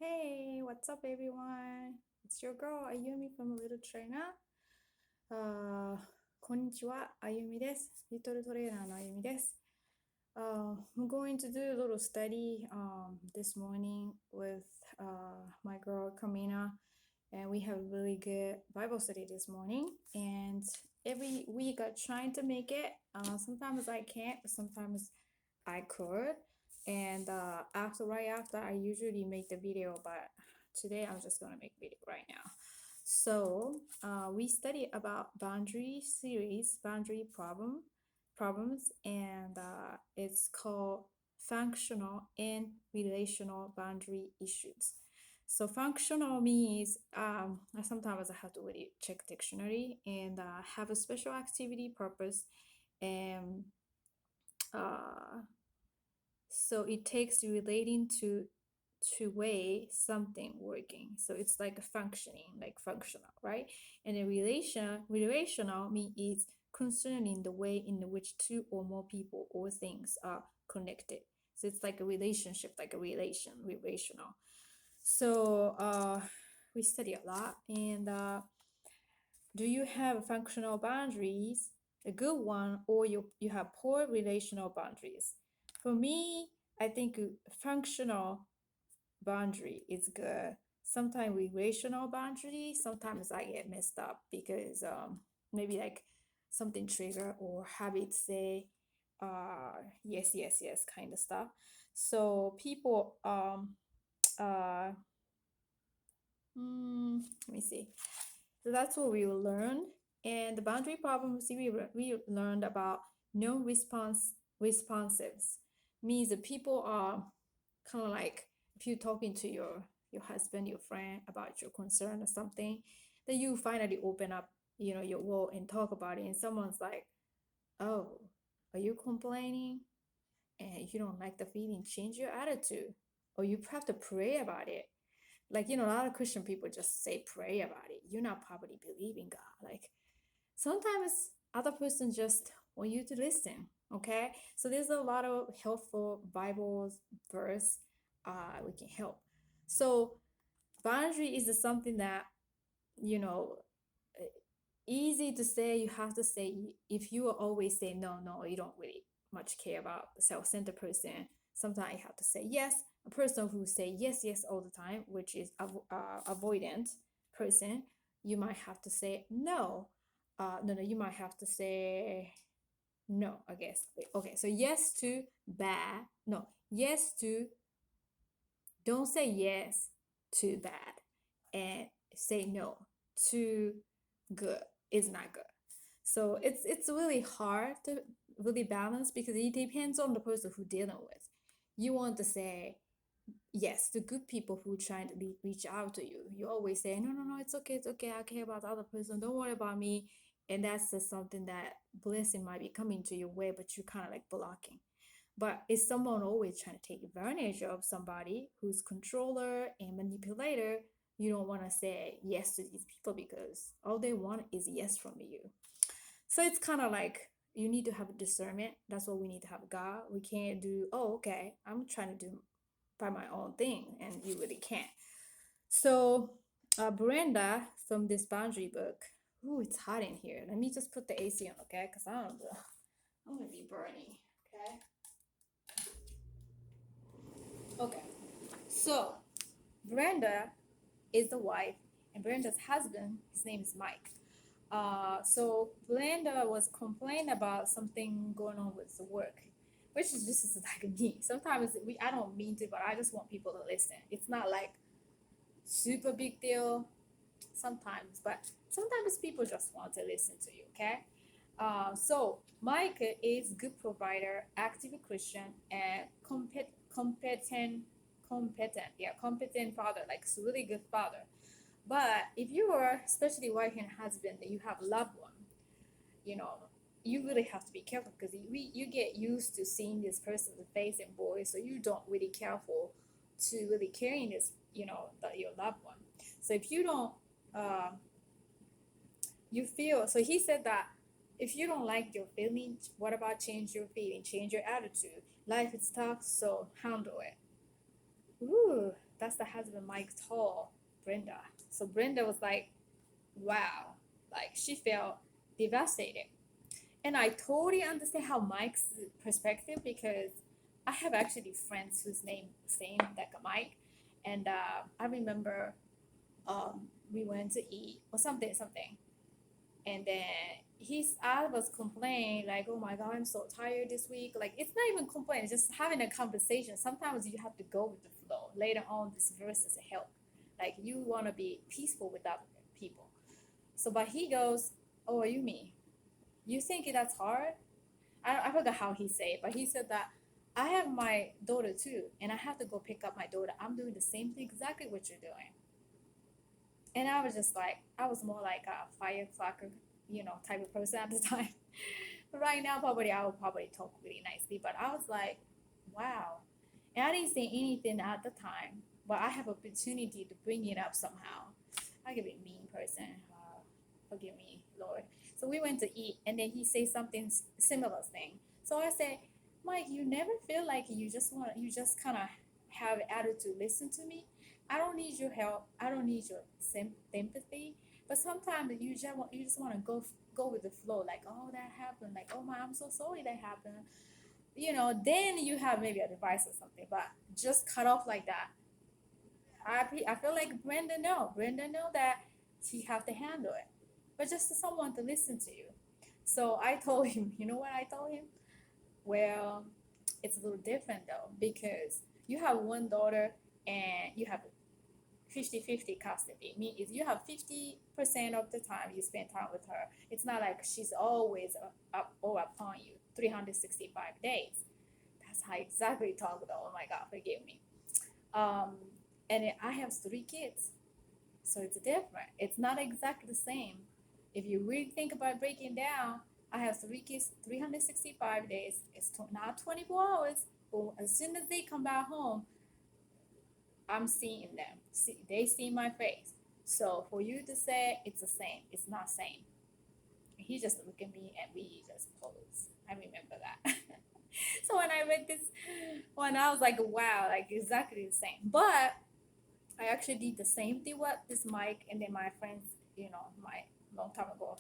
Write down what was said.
Hey, what's up, everyone? It's your girl Ayumi from Little China. こんにちは、Ayumi です。Little Trainer の Ayumi です。I'm going to do a little study this morning with my girl Kamina, and we have a really good Bible study this morning. And every week I trying to make it. Sometimes I can't, sometimes I could. And right after, I usually make the video, but today I'm just gonna make video right now. So we study about boundary series, problems, and it's called functional and relational boundary issues. So functional means sometimes I have to really check dictionary and have a special activity purpose, and so it takes relating to way something working. So it's like a functioning, like functional, right? And a relational mean is concerning the way in which two or more people or things are connected. So it's like a relationship, like a relational. So we study a lot. And do you have functional boundaries, a good one, or you have poor relational boundaries? For me, I think functional boundary is good. Sometimes relational boundary, sometimes I get messed up because maybe like something trigger or habit say yes, yes, yes kind of stuff. So people uh let me see. So that's what we learned. And the boundary problems we learned about no responsives means that people are kind of like if you're talking to your husband, your friend about your concern or something, then you finally open up, your world and talk about it, and someone's like, "Oh, are you complaining? And you don't like the feeling? Change your attitude, or you have to pray about it." Like, a lot of Christian people just say pray about it. You're not probably believing God. Like sometimes other person just want you to listen. Okay. So there's a lot of helpful Bible verse we can help. So boundary is something that, you know, uh, easy to say, you have to say if you always say no, no, you don't really much care about the self-centered person. Sometimes you have to say yes. A person who say yes, yes all the time, which is avoidant person, you might have to say no. No, you might have to say no, I guess. Okay, so yes to bad. No, yes to, don't say yes to bad, and say no to good is not good. So it's really hard to really balance because it depends on the person who dealing with. You want to say yes to good people who trying to reach out to you. You always say no, no, no, it's okay, I care about the other person, don't worry about me. And that's just something that blessing might be coming to your way, but you're kind of like blocking. But if someone always trying to take advantage of somebody who's controller and manipulator, you don't want to say yes to these people because all they want is yes from you. So it's kind of like you need to have a discernment. That's what we need to have. God, we can't do, oh, okay, I'm trying to do by my own thing, and you really can't. So Brenda from this boundary book, ooh, it's hot in here. Let me just put the AC on, okay? Because I don't know. I'm going to be burning, okay? Okay. So Brenda is the wife, and Brenda's husband, his name is Mike. So Brenda was complaining about something going on with the work, which is just like me. Sometimes I don't mean to, but I just want people to listen. It's not like super big deal sometimes, but sometimes people just want to listen to you. Okay. So Mike is good provider, active Christian, and competent father, like really good father. But if you are, especially wife and husband, that you have loved one, you know, you really have to be careful because you get used to seeing this person's face and voice, so you don't really careful to really carrying this, your loved one. So if you don't, uh, you feel. So he said that if you don't like your feelings, what about change your feeling, change your attitude? Life is tough, so handle it. Ooh, that's the husband Mike told Brenda. So Brenda was like, wow, like she felt devastated. And I totally understand how Mike's perspective, because I have actually friends whose name same like Mike, and I remember we went to eat or something, and then I was complaining like, oh my god, I'm so tired this week. Like it's not even complaining, it's just having a conversation. Sometimes you have to go with the flow. Later on, this verse is a help. Like you want to be peaceful with other people. So, but he goes, oh, are you me? You think that's hard? I forgot how he said it, but he said that I have my daughter too, and I have to go pick up my daughter. I'm doing the same thing, exactly what you're doing. And I was just like, I was more like a firecracker, type of person at the time. But right now, probably I would probably talk really nicely. But I was like, wow. And I didn't say anything at the time, but I have opportunity to bring it up somehow. I could be a mean person. Forgive me, Lord. So we went to eat, and then he said something similar thing. So I said, Mike, you never feel like you just kind of have attitude to listen to me. I don't need your help. I don't need your sympathy. But sometimes you just want to go with the flow. Like, oh, that happened. Like, oh my, I'm so sorry that happened. Then you have maybe advice or something. But just cut off like that. I feel like Brenda know that she have to handle it, but just someone to listen to you. So I told him, you know what I told him? Well, it's a little different though, because you have one daughter and you have 50-50 custody. Mean if you have 50% of the time you spend time with her, it's not like she's always up or upon you 365 days. That's how exactly talk about. Oh my God, forgive me. Um, and I have 3 kids, so it's different. It's not exactly the same. If you really think about breaking down, I have 3 kids, 365 days. It's not 24 hours, but as soon as they come back home, I'm seeing them. They see my face. So for you to say it's the same, it's not same. He just looked at me and we just posed. I remember that. So when I read this one, I was like, wow, like exactly the same. But I actually did the same thing with this Mike, and then my friends, my long time ago